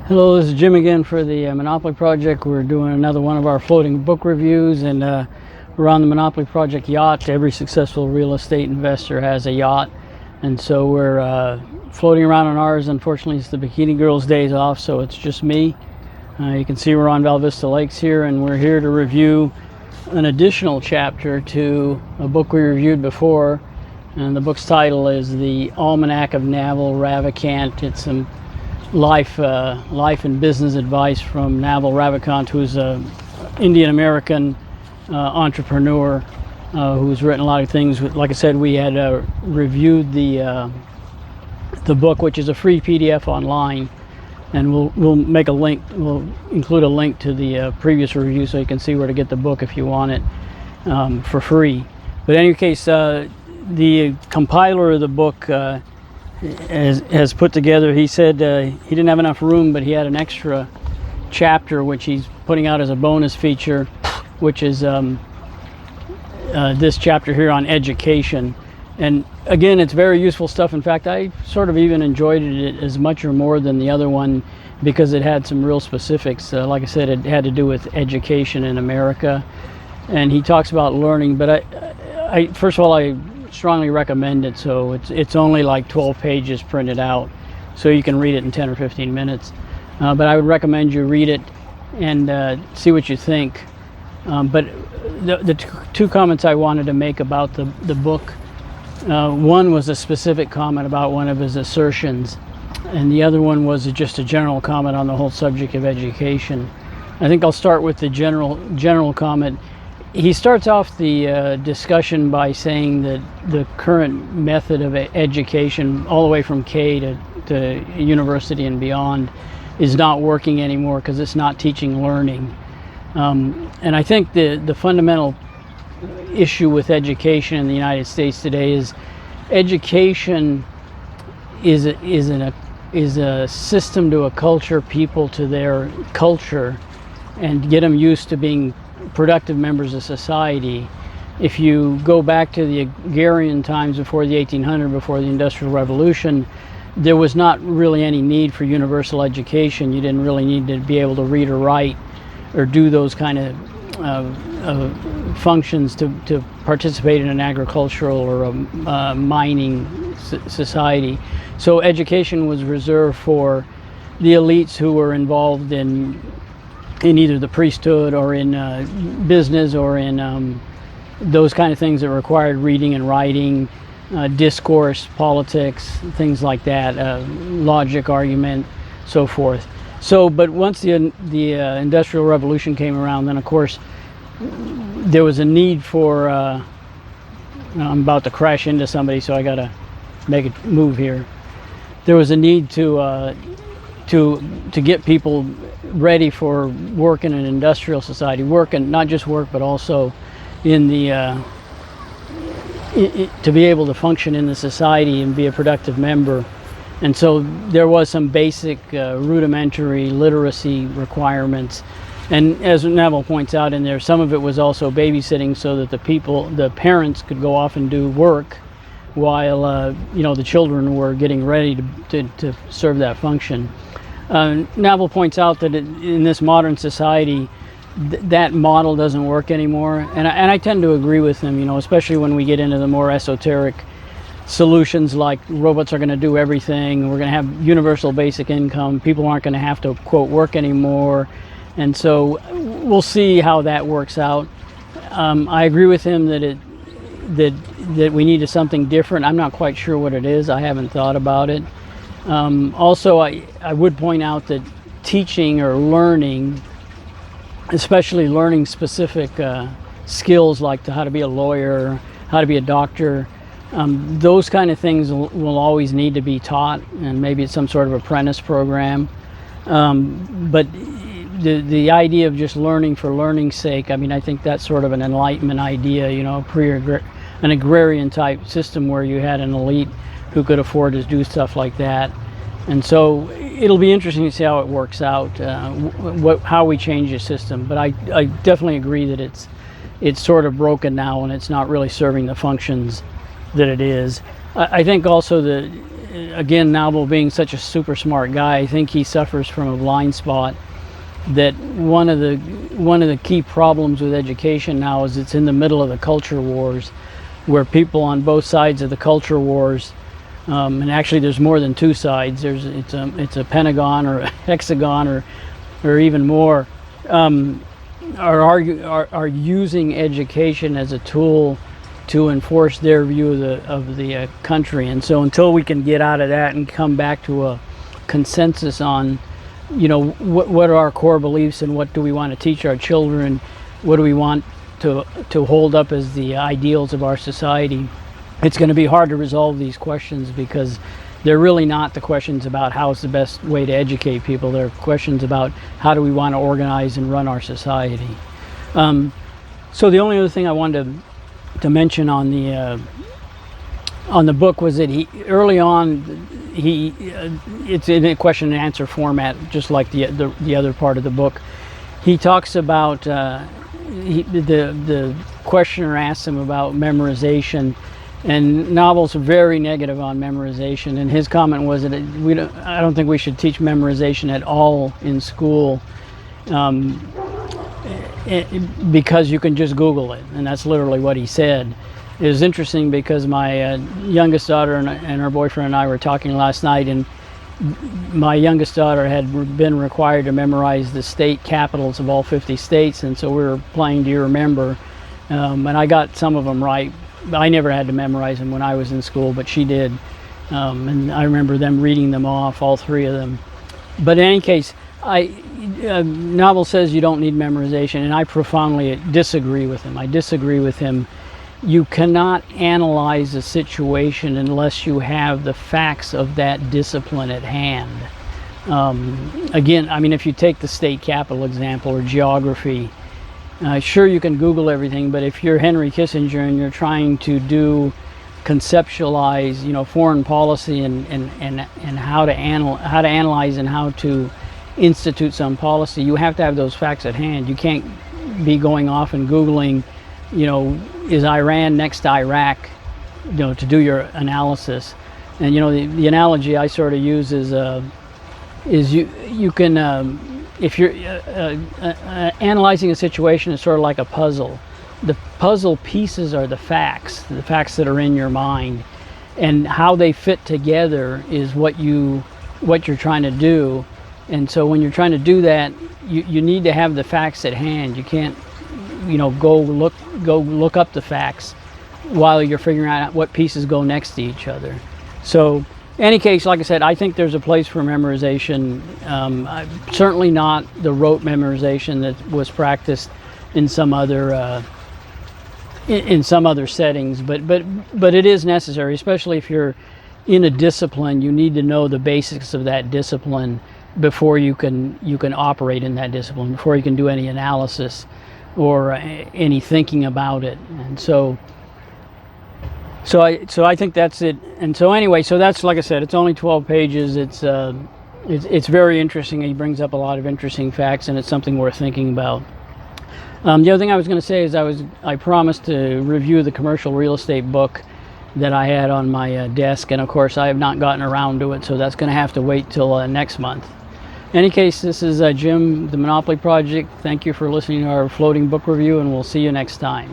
Hello, this is Jim again for the Monopoly Project. We're doing another one of our floating book reviews, and we're on the Monopoly Project yacht. Every successful real estate investor has a yacht, and so we're floating around on ours. Unfortunately, it's the Bikini Girls' days off, so it's just me. You can see we're on Val Vista Lakes here, and we're here to review an additional chapter to a book we reviewed before, and the book's title is The Almanack of Naval Ravikant. It's some life and business advice from Naval Ravikant, who's an Indian-American entrepreneur who's written a lot of things. Like I said, we had reviewed the book, which is a free PDF online, and we'll make a link. We'll include a link to the previous review so you can see where to get the book if you want it for free. But in any case, the compiler of the book has put together, he said he didn't have enough room, but he had an extra chapter which he's putting out as a bonus feature, which is this chapter here on education. And again, it's very useful stuff. In fact, I sort of even enjoyed it as much or more than the other one because it had some real specifics. Like I said, it had to do with education in America, and he talks about learning. But I first of all, I strongly recommend it. So it's only like 12 pages printed out, so you can read it in 10 or 15 minutes. But I would recommend you read it and see what you think. But the two comments I wanted to make about the book, one was a specific comment about one of his assertions, and the other one was just a general comment on the whole subject of education. I think I'll start with the general comment. He starts off the discussion by saying that the current method of education, all the way from K to university and beyond, is not working anymore because it's not teaching learning. And I think the fundamental issue with education in the United States today is education is a system to a culture, people to their culture, and get them used to being productive members of society. If you go back to the agrarian times before the 1800s, before the Industrial Revolution, there was not really any need for universal education. You didn't really need to be able to read or write or do those kind of functions to participate in an agricultural or a mining society. So education was reserved for the elites who were involved in either the priesthood or in business or in those kind of things that required reading and writing, discourse, politics, things like that, logic, argument, so forth. So, but once the Industrial Revolution came around, then of course there was a need for, I'm about to crash into somebody, so I gotta make a move here. There was a need to get people ready for work in an industrial society, work, and not just work, but also in the to be able to function in the society and be a productive member. And so there was some basic rudimentary literacy requirements, and as Naval points out in there, some of it was also babysitting so that the parents could go off and do work while the children were getting ready to serve that function. Naval points out that in this modern society, that model doesn't work anymore, and I tend to agree with him. Especially when we get into the more esoteric solutions like robots are going to do everything, we're going to have universal basic income, people aren't going to have to quote work anymore, and so we'll see how that works out. I agree with him that we need something different. I'm not quite sure what it is. I haven't thought about it. Also, I would point out that teaching or learning, especially learning specific skills like how to be a lawyer, how to be a doctor, those kind of things will always need to be taught, and maybe it's some sort of apprentice program. But the idea of just learning for learning's sake, I think that's sort of an Enlightenment idea, an agrarian type system where you had an elite who could afford to do stuff like that. And so it'll be interesting to see how it works out, how we change the system. But I definitely agree that it's sort of broken now and it's not really serving the functions that it is. I think also that again, Naval being such a super smart guy, I think he suffers from a blind spot that one of the key problems with education now is it's in the middle of the culture wars, where people on both sides of the culture wars, and actually there's more than two sides. It's a pentagon or a hexagon or even more, are using education as a tool to enforce their view of the country. And so until we can get out of that and come back to a consensus on, what are our core beliefs and what do we want to teach our children, what do we want to hold up as the ideals of our society, it's going to be hard to resolve these questions, because they're really not the questions about how's the best way to educate people. They're questions about how do we want to organize and run our society. So the only other thing I wanted to mention on the book was that early on it's in a question and answer format, just like the other part of the book. He talks about the questioner asks him about memorization, and Naval's very negative on memorization, and his comment was that I don't think we should teach memorization at all in school, because you can just Google it, and that's literally what he said. It was interesting because my youngest daughter and her boyfriend and I were talking last night, and my youngest daughter had been required to memorize the state capitals of all 50 states, and so we were playing Do You Remember, and I got some of them right. I never had to memorize them when I was in school, but she did, and I remember them reading them off, all three of them. But in any case, Naval says you don't need memorization, and I profoundly disagree with him. I disagree with him. You cannot analyze a situation unless you have the facts of that discipline at hand. Again, I mean, if you take the state capital example or geography, sure, you can Google everything, but if you're Henry Kissinger and you're trying to conceptualize, foreign policy and how to analyze and how to institute some policy, you have to have those facts at hand. You can't be going off and Googling, is Iran next to Iraq, to do your analysis. And the analogy I sort of use is you can if you're analyzing a situation, it's sort of like a puzzle. The puzzle pieces are the facts that are in your mind, and how they fit together is what you're trying to do. And so when you're trying to do that, you need to have the facts at hand. You can't go look up the facts while you're figuring out what pieces go next to each other. So in any case, like I said, I think there's a place for memorization. Certainly not the rote memorization that was practiced in some other settings, but it is necessary, especially if you're in a discipline. You need to know the basics of that discipline before you can operate in that discipline, before you can do any analysis or any thinking about it. And so I think that's it. And so anyway, so that's, like I said, it's only 12 pages. It's very interesting. He brings up a lot of interesting facts, and it's something worth thinking about. The other thing I was going to say is I promised to review the commercial real estate book that I had on my desk, and of course I have not gotten around to it, so that's going to have to wait till next month. In any case, this is Jim, the Monopoly Project. Thank you for listening to our floating book review, and we'll see you next time.